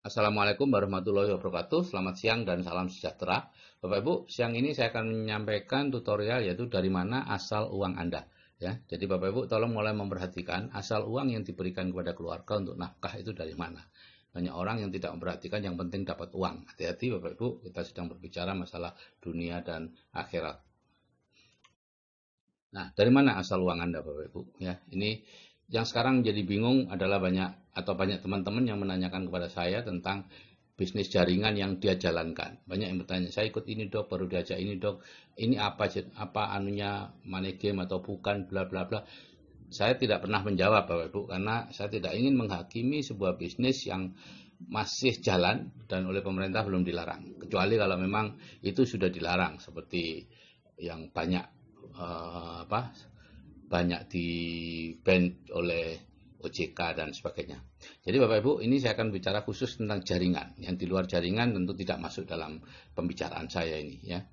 Assalamualaikum warahmatullahi wabarakatuh. Selamat siang dan salam sejahtera. Bapak Ibu, siang ini saya akan menyampaikan tutorial yaitu dari mana asal uang Anda. Ya, jadi Bapak Ibu tolong mulai memperhatikan asal uang yang diberikan kepada keluarga untuk nafkah itu dari mana. Banyak orang yang tidak memperhatikan, yang penting dapat uang. Hati-hati Bapak Ibu, kita sedang berbicara masalah dunia dan akhirat. Nah, dari mana asal uang Anda, Bapak Ibu? Ya, ini yang sekarang jadi bingung adalah banyak teman-teman yang menanyakan kepada saya tentang bisnis jaringan yang dia jalankan. Banyak yang bertanya, saya ikut ini dok, baru diajak ini dok, ini apa anunya, money game atau bukan, bla bla bla. Saya tidak pernah menjawab Bapak Ibu karena saya tidak ingin menghakimi sebuah bisnis yang masih jalan dan oleh pemerintah belum dilarang. Kecuali kalau memang itu sudah dilarang seperti yang banyak di ban oleh OJK dan sebagainya. Jadi Bapak Ibu, ini saya akan bicara khusus tentang jaringan. Yang di luar jaringan tentu tidak masuk dalam pembicaraan saya ini ya.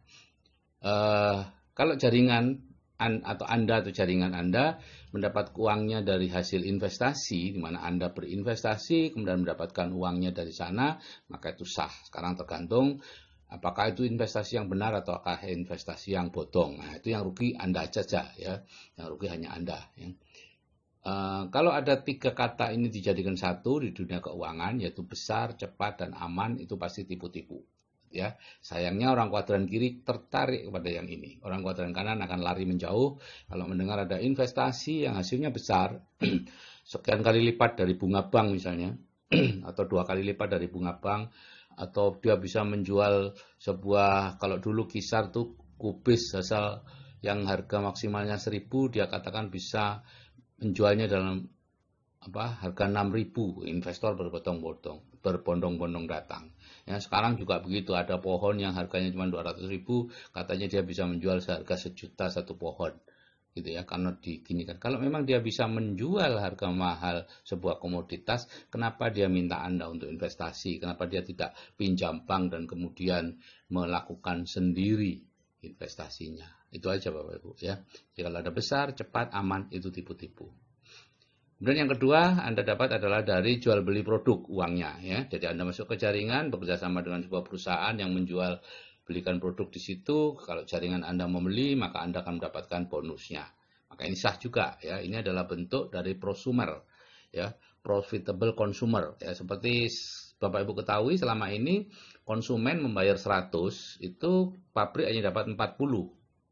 Eh, Kalau jaringan atau Anda atau jaringan Anda mendapat uangnya dari hasil investasi, di mana Anda berinvestasi kemudian mendapatkan uangnya dari sana, maka itu sah. Sekarang tergantung apakah itu investasi yang benar atau apakah investasi yang bodong. Nah, itu yang rugi Anda saja ya, yang rugi hanya Anda. Ya. Kalau ada tiga kata ini dijadikan satu di dunia keuangan, yaitu besar, cepat, dan aman, itu pasti tipu-tipu. Ya, sayangnya orang kuadran kiri tertarik kepada yang ini. Orang kuadran kanan akan lari menjauh kalau mendengar ada investasi yang hasilnya besar, sekian kali lipat dari bunga bank misalnya, atau 2 kali lipat dari bunga bank, atau dia bisa menjual sebuah, kalau dulu kisar tuh kubis asal yang harga maksimalnya 1.000, dia katakan bisa menjualnya dalam harga 6.000, investor berbondong-bondong datang. Ya, sekarang juga begitu, ada pohon yang harganya cuma 200.000, katanya dia bisa menjual seharga 1 juta satu pohon. Gitu ya, karena diginikan. Kalau memang dia bisa menjual harga mahal sebuah komoditas, kenapa dia minta Anda untuk investasi? Kenapa dia tidak pinjam bank dan kemudian melakukan sendiri investasinya? Itu aja Bapak Ibu ya. Jadi kalau ada besar, cepat, aman, itu tipu-tipu. Kemudian yang kedua Anda dapat adalah dari jual beli produk uangnya ya. Jadi Anda masuk ke jaringan bekerja sama dengan sebuah perusahaan yang menjual belikan produk di situ. Kalau jaringan Anda membeli, maka Anda akan mendapatkan bonusnya. Maka ini sah juga ya. Ini adalah bentuk dari prosumer ya, profitable consumer ya. Seperti Bapak Ibu ketahui selama ini konsumen membayar 100, itu pabrik hanya dapat 40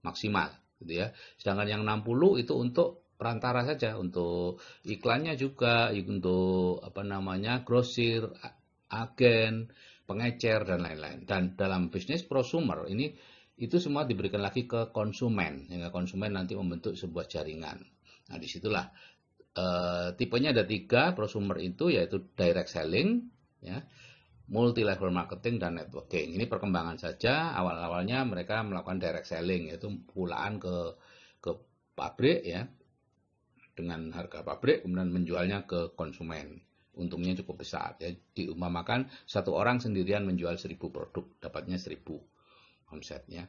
maksimal gitu ya. Sedangkan yang 60 itu untuk perantara saja, untuk iklannya juga, untuk grosir, agen, pengecer dan lain-lain. Dan dalam bisnis prosumer ini itu semua diberikan lagi ke konsumen, sehingga konsumen nanti membentuk sebuah jaringan. Nah, disitulah tipenya ada 3 prosumer itu, yaitu direct selling, ya, multi level marketing dan networking. Ini perkembangan saja. Awal-awalnya mereka melakukan direct selling, yaitu pulaan ke pabrik ya, dengan harga pabrik, kemudian menjualnya ke konsumen. Untungnya cukup besar ya. Diumpamakan satu orang sendirian menjual 1.000 produk, dapatnya 1.000 omsetnya.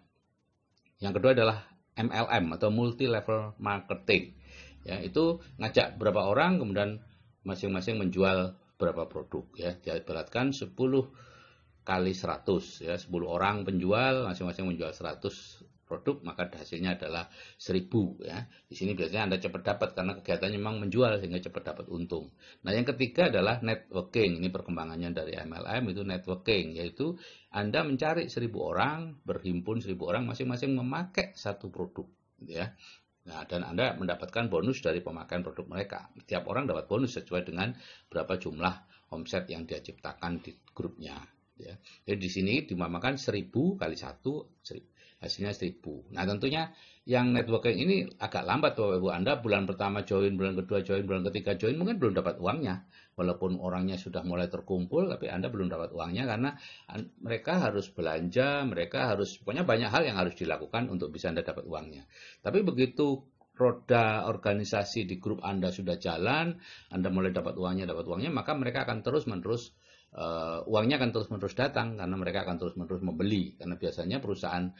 Yang kedua adalah MLM atau multi level marketing. Ya, itu ngajak berapa orang kemudian masing-masing menjual berapa produk ya. Diibaratkan 10 kali 100 ya, 10 orang penjual masing-masing menjual 100 produk, maka hasilnya adalah 1.000 ya. Di sini biasanya Anda cepat dapat karena kegiatannya memang menjual sehingga cepat dapat untung. Nah, yang ketiga adalah networking. Ini perkembangannya dari MLM, itu networking, yaitu Anda mencari 1.000 orang, berhimpun 1.000 orang masing-masing memakai satu produk gitu ya. Nah, dan Anda mendapatkan bonus dari pemakaian produk mereka. Tiap orang dapat bonus sesuai dengan berapa jumlah omset yang dia ciptakan di grupnya. Ya. Jadi di sini dimamakan 1.000 kali 1, hasilnya 1.000. Nah, tentunya yang networking ini agak lambat Bapak Ibu. Anda bulan pertama join, bulan kedua join, bulan ketiga join, mungkin belum dapat uangnya. Walaupun orangnya sudah mulai terkumpul, tapi Anda belum dapat uangnya karena mereka harus belanja, pokoknya banyak hal yang harus dilakukan untuk bisa Anda dapat uangnya. Tapi begitu roda organisasi di grup Anda sudah jalan, Anda mulai dapat uangnya, maka mereka akan terus-menerus uangnya akan terus-menerus datang karena mereka akan terus-menerus membeli. Karena biasanya perusahaan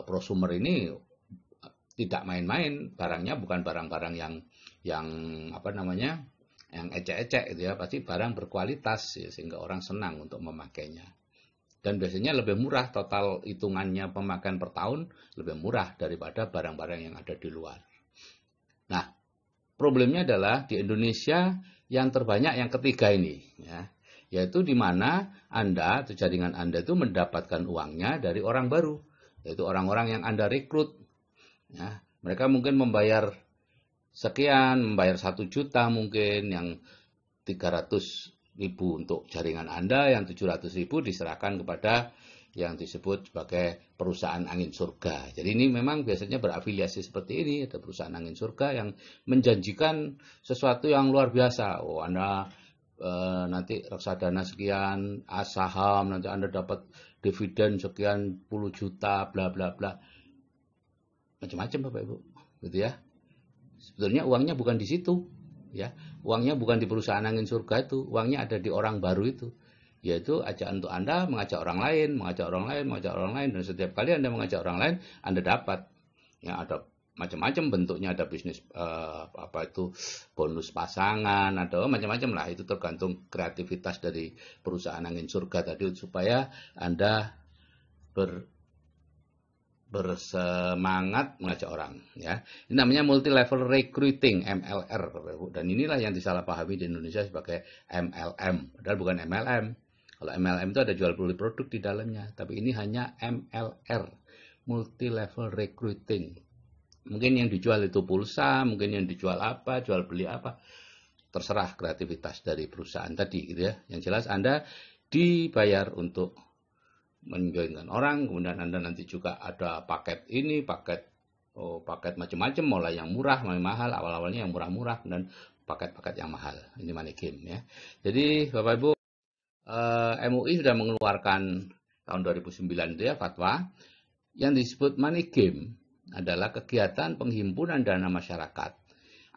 prosumer ini tidak main-main, barangnya bukan barang-barang yang yang ecek-ecek gitu ya, pasti barang berkualitas ya, sehingga orang senang untuk memakainya. Dan biasanya lebih murah, total hitungannya pemakaian per tahun lebih murah daripada barang-barang yang ada di luar. Nah, problemnya adalah di Indonesia yang terbanyak yang ketiga ini, ya, yaitu di mana Anda atau jaringan Anda itu mendapatkan uangnya dari orang baru, yaitu orang-orang yang Anda rekrut. Ya, mereka mungkin membayar sekian, membayar 1 juta mungkin, yang 300.000 untuk jaringan Anda, yang 700.000 diserahkan kepada yang disebut sebagai perusahaan angin surga. Jadi ini memang biasanya berafiliasi seperti ini, ada perusahaan angin surga yang menjanjikan sesuatu yang luar biasa. Oh, Anda nanti reksadana sekian, saham, nanti Anda dapat dividen sekian puluh juta, bla bla bla. Macam-macam Bapak Ibu, gitu ya. Sebetulnya uangnya bukan di situ, ya. Uangnya bukan di perusahaan angin surga itu, uangnya ada di orang baru itu. Yaitu ajakan untuk Anda mengajak orang lain, mengajak orang lain, mengajak orang lain, dan setiap kali Anda mengajak orang lain, Anda dapat. Ya, ada macam-macam bentuknya, ada bisnis bonus pasangan, ada macam-macam lah. Itu tergantung kreativitas dari perusahaan angin surga tadi supaya Anda bersemangat mengajak orang, ya. Ini namanya multi level recruiting, MLR, dan inilah yang disalahpahami di Indonesia sebagai MLM, padahal bukan MLM. Kalau MLM itu ada jual beli produk di dalamnya, tapi ini hanya MLR, multi level recruiting. Mungkin yang dijual itu pulsa, mungkin yang dijual apa, jual beli apa, terserah kreativitas dari perusahaan tadi, gitu ya. Yang jelas Anda dibayar untuk menjoinkan orang, kemudian Anda nanti juga ada paket ini, paket macam-macam, mulai yang murah, mulai mahal, awal-awalnya yang murah-murah, dan paket-paket yang mahal. Ini money game, ya. Jadi Bapak Ibu, MUI sudah mengeluarkan tahun 2009 itu ya fatwa yang disebut money game adalah kegiatan penghimpunan dana masyarakat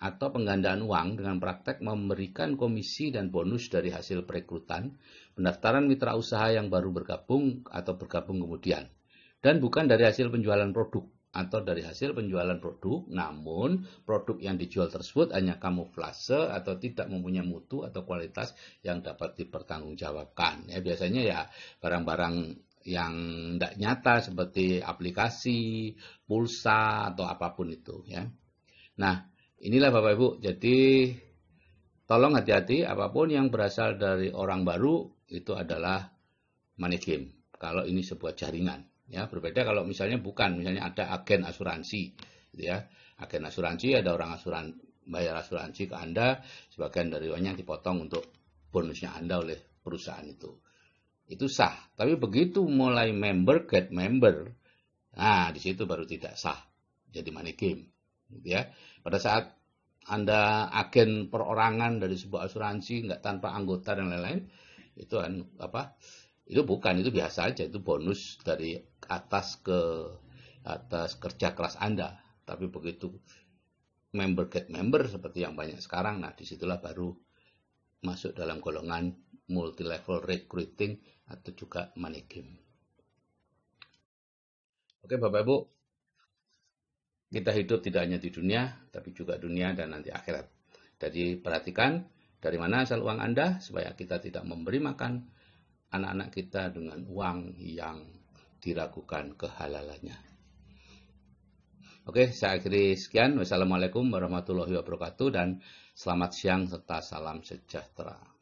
atau penggandaan uang dengan praktek memberikan komisi dan bonus dari hasil perekrutan, pendaftaran mitra usaha yang baru bergabung atau bergabung kemudian, dan bukan dari hasil penjualan produk atau dari hasil penjualan produk, namun produk yang dijual tersebut hanya kamuflase atau tidak mempunyai mutu atau kualitas yang dapat dipertanggungjawabkan. Ya, biasanya ya barang-barang yang tidak nyata seperti aplikasi, pulsa atau apapun itu, ya. Nah, inilah Bapak Ibu, jadi tolong hati-hati, apapun yang berasal dari orang baru itu adalah money game. Kalau ini sebuah jaringan, ya, berbeda kalau misalnya bukan, misalnya ada agen asuransi, gitu ya. Agen asuransi, ada orang bayar asuransi ke Anda, sebagian dari uangnya dipotong untuk bonusnya Anda oleh perusahaan itu. Itu sah. Tapi begitu mulai member get member, nah di situ baru tidak sah. Jadi money game, gitu ya. Pada saat Anda agen perorangan dari sebuah asuransi nggak tanpa anggota dan lain-lain, itu itu bukan, itu biasa aja, itu bonus dari atas kerja keras Anda. Tapi begitu member get member seperti yang banyak sekarang, nah disitulah baru masuk dalam golongan multi level recruiting atau juga money game. Oke Bapak Ibu, kita hidup tidak hanya di dunia, tapi juga dunia dan nanti akhirat. Jadi perhatikan dari mana asal uang Anda, supaya kita tidak memberi makan anak-anak kita dengan uang yang diragukan kehalalannya. Oke, saya akhiri sekian. Wassalamualaikum warahmatullahi wabarakatuh dan selamat siang serta salam sejahtera.